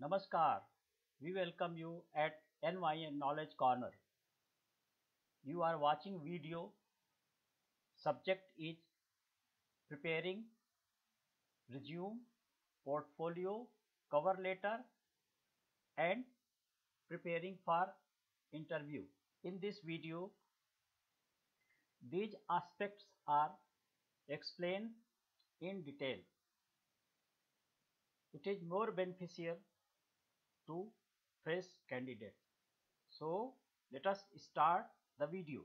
Namaskar. We welcome you at NYN Knowledge Corner. You are watching video. Subject is preparing resume, portfolio, cover letter and preparing for interview. In this video, these aspects are explained in detail. It is more beneficial to fresh candidates. So let us start the video.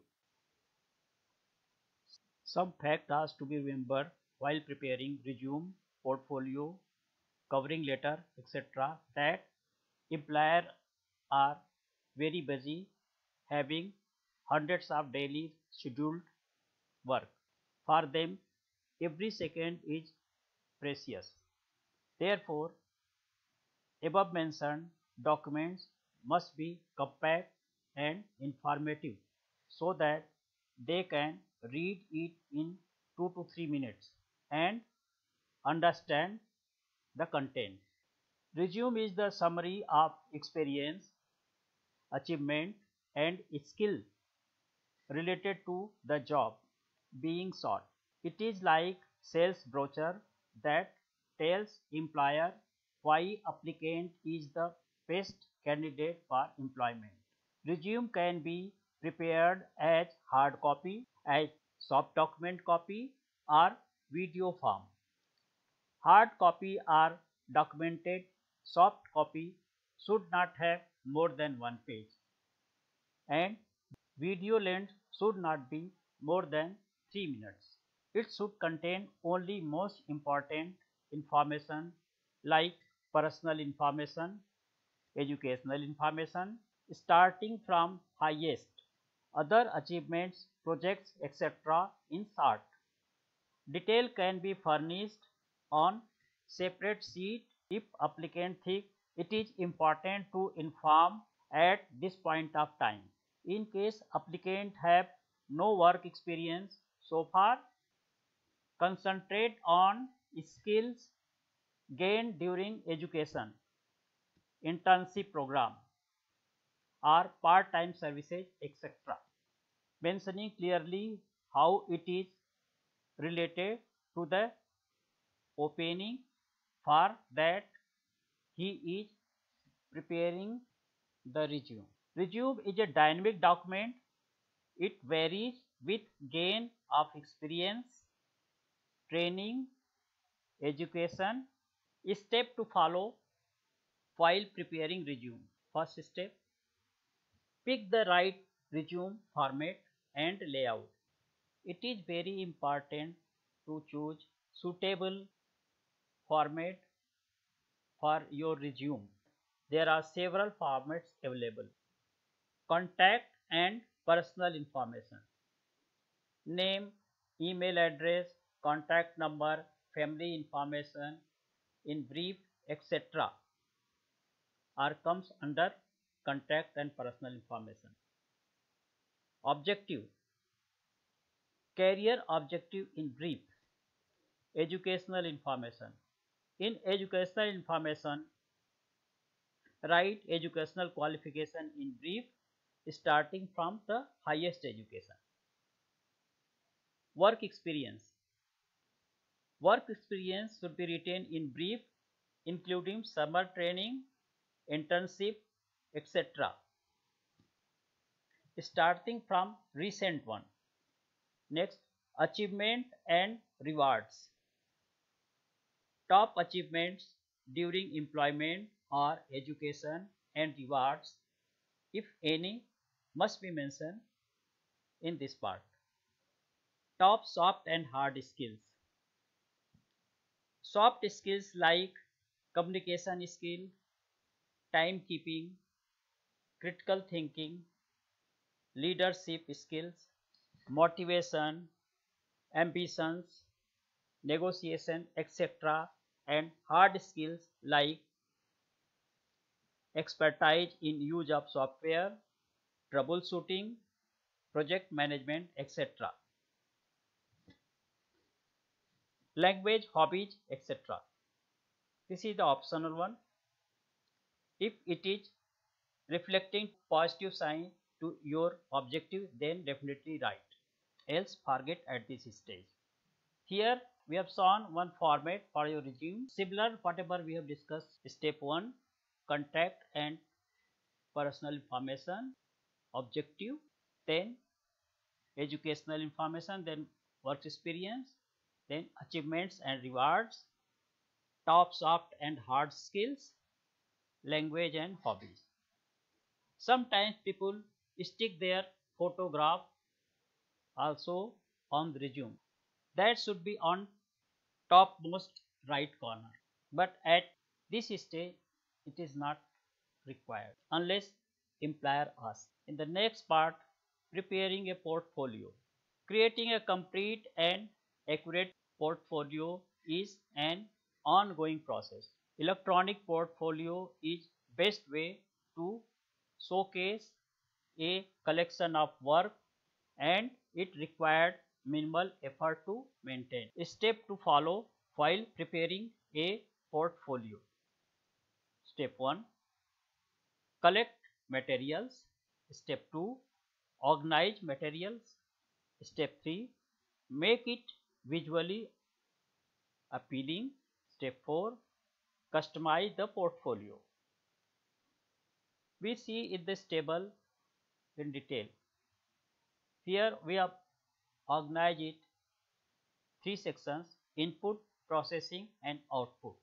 Some facts are to be remembered while preparing resume, portfolio, covering letter, etc. that employers are very busy having hundreds of daily scheduled work. For them, every second is precious. Therefore, above mentioned documents must be compact and informative so that they can read it in 2 to 3 minutes and understand the content. Resume is the summary of experience, achievement and skill related to the job being sought. It is like sales brochure that tells employer why applicant is the best candidate for employment. Resume can be prepared as hard copy, as soft document copy or video form. Hard copy are documented, soft copy should not have more than one page and video length should not be more than 3 minutes. It should contain only most important information like personal information, educational information, starting from highest, other achievements, projects, etc. in short. Detail can be furnished on separate sheet if applicant think it is important to inform at this point of time. In case applicant have no work experience so far, concentrate on skills gained during education, internship program or part-time services, etc. Mentioning clearly how it is related to the opening for that he is preparing the resume. Resume is a dynamic document. It varies with gain of experience, training, education. Step to follow while preparing resume. First step, pick the right resume format and layout. It is very important to choose suitable format for your resume. There are several formats available. Contact and personal information. Name, email address, contact number, family information, in brief, etc. are comes under contact and personal information. Objective. Career objective in brief. Educational information. In educational information, write educational qualification in brief starting from the highest education. Work experience. Work experience should be written in brief including summer training, internship, etc. Starting from recent one. Next, achievement and rewards. Top achievements during employment or education and rewards, if any, must be mentioned in this part. Top soft and hard skills. Soft skills like communication skill, timekeeping, critical thinking, leadership skills, motivation, ambitions, negotiation, etc. and hard skills like expertise in use of software, troubleshooting, project management, etc. Language, hobbies, etc. This is the optional one. If it is reflecting positive sign to your objective, then definitely write, else forget at this stage. Here we have shown one format for your resume, similar whatever we have discussed. Step 1, contact and personal information, objective, then educational information, then work experience, then achievements and rewards, top soft and hard skills, language and hobbies. Sometimes people stick their photograph also on the resume. That should be on topmost right corner. But at this stage, it is not required unless employer asks. In the next part, preparing a portfolio. Creating a complete and accurate portfolio is an ongoing process. Electronic portfolio is best way to showcase a collection of work and it required minimal effort to maintain. Step to follow while preparing a portfolio. Step 1, collect materials. Step 2, organize materials. Step 3, make it visually appealing. Step 4, customize the portfolio. We see in this table in detail. Here we have organized it 3 sections: input, processing and output.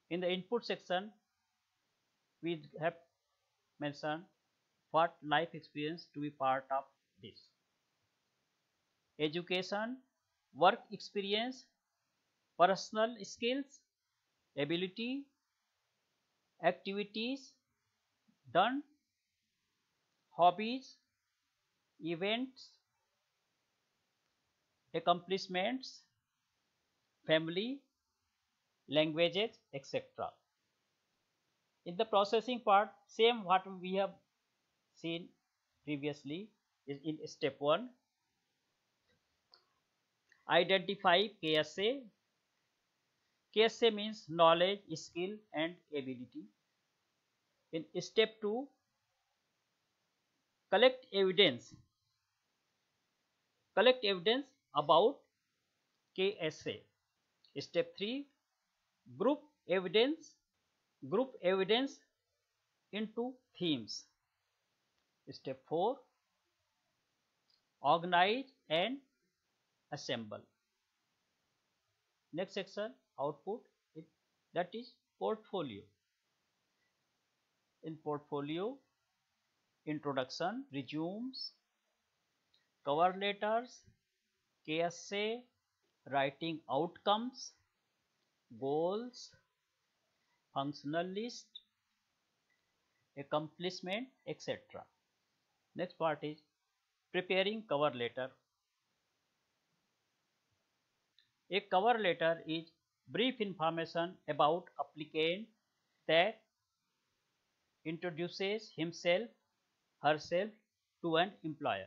In the input section, we have mentioned what life experience to be part of this. Education, work experience, personal skills, ability, activities done, hobbies, events, accomplishments, family, languages, etc. In the processing part, same what we have seen previously is in step 1. Identify KSA. KSA means knowledge, skill and ability. In step 2, collect evidence. Collect evidence about KSA. Step 3, group evidence. Group evidence into themes. Step 4, organize and assemble. Next section, output, that is portfolio. In portfolio, introduction, resumes, cover letters, KSA, writing outcomes, goals, functional list, accomplishment, etc. Next part is preparing cover letter. A cover letter is brief information about applicant that introduces himself, herself to an employer.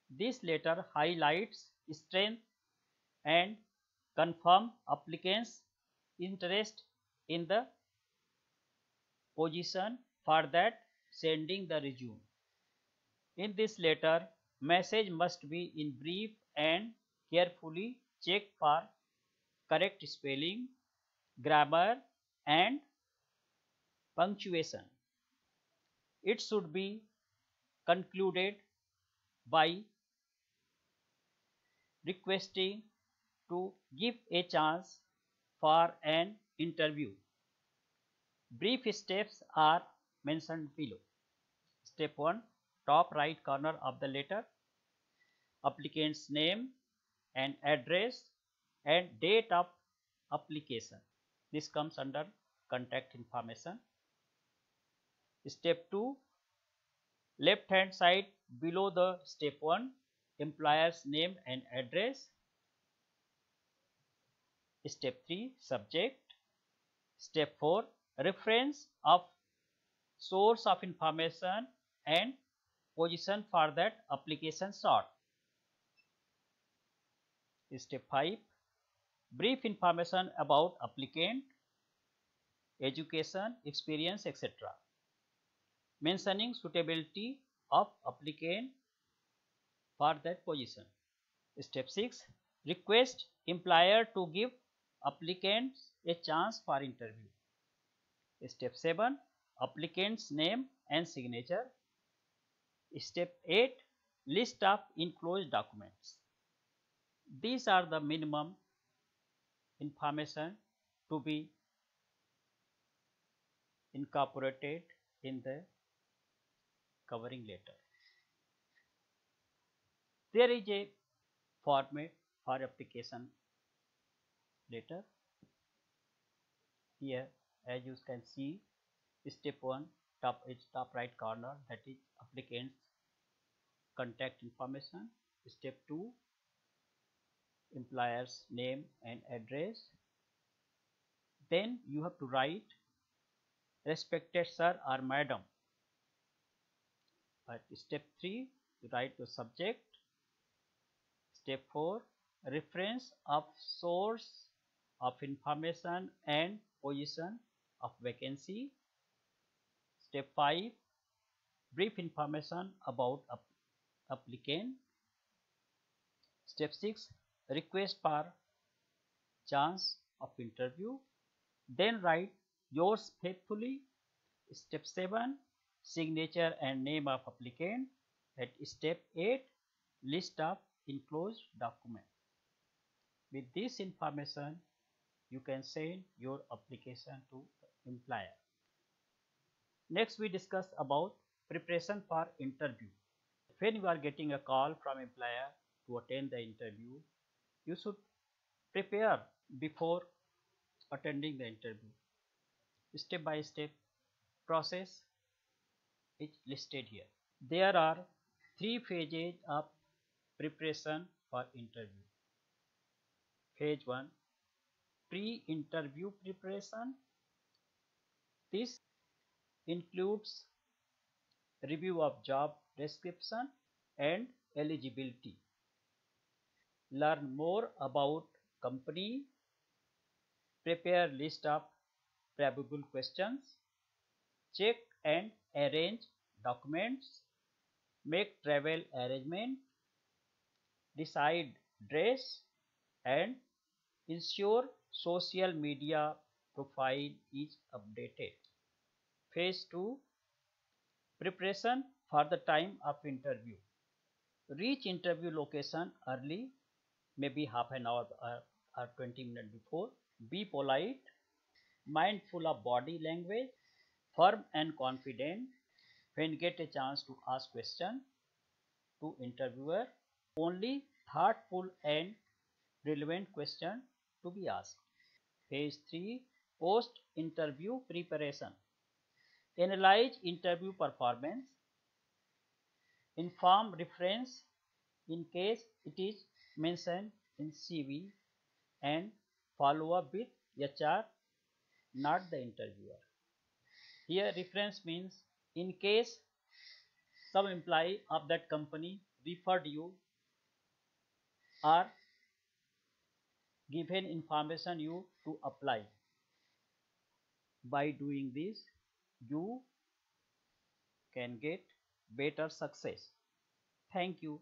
This letter highlights strength and confirm applicant's interest in the position for that sending the resume. In this letter, message must be in brief and carefully checked for correct spelling, grammar and punctuation. It should be concluded by requesting to give a chance for an interview. Brief steps are mentioned below. Step 1, top right corner of the letter, applicant's name and address and date of application. This comes under contact information. Step 2, left hand side below the step 1, employer's name and address. Step 3, subject. Step 4, reference of source of information and position for that application sought. Step 5, brief information about applicant. education, experience, etc. Mentioning suitability of applicant for that position. Step 6. Request employer to give applicants a chance for interview. Step 7. Applicant's name and signature. Step 8. List of enclosed documents. These are the minimum information to be incorporated in the covering letter. There is a format for application letter. Here, as you can see, step 1, top right corner, that is applicant's contact information. Step 2, employer's name and address. Then you have to write respected sir or madam. At step 3, you write the subject. Step 4, reference of source of information and position of vacancy. Step 5, brief information about applicant. Step 6, request for chance of interview. Then write yours faithfully. Step 7, signature and name of applicant. At step 8, list of enclosed document. With this information, you can send your application to the employer. Next, we discuss about preparation for interview. When you are getting a call from employer to attend the interview, you should prepare before attending the interview. Step by step process is listed here. There are 3 phases of preparation for interview. Phase 1, pre-interview preparation. This includes review of job description and eligibility. Learn more about company. Prepare list of probable questions. Check and arrange documents. Make travel arrangement. Decide dress and ensure social media profile is updated. Phase 2, preparation for the time of interview. Reach interview location early, maybe half an hour or 20 minutes before. Be polite, mindful of body language, firm and confident. When get a chance to ask question to interviewer, only thoughtful and relevant question to be asked. Phase 3, post interview preparation. Analyze interview performance. Inform reference in case it is mentioned in CV, and follow up with HR, not the interviewer. Here reference means in case some employee of that company referred you or given information you to apply. By doing this, you can get better success. Thank you.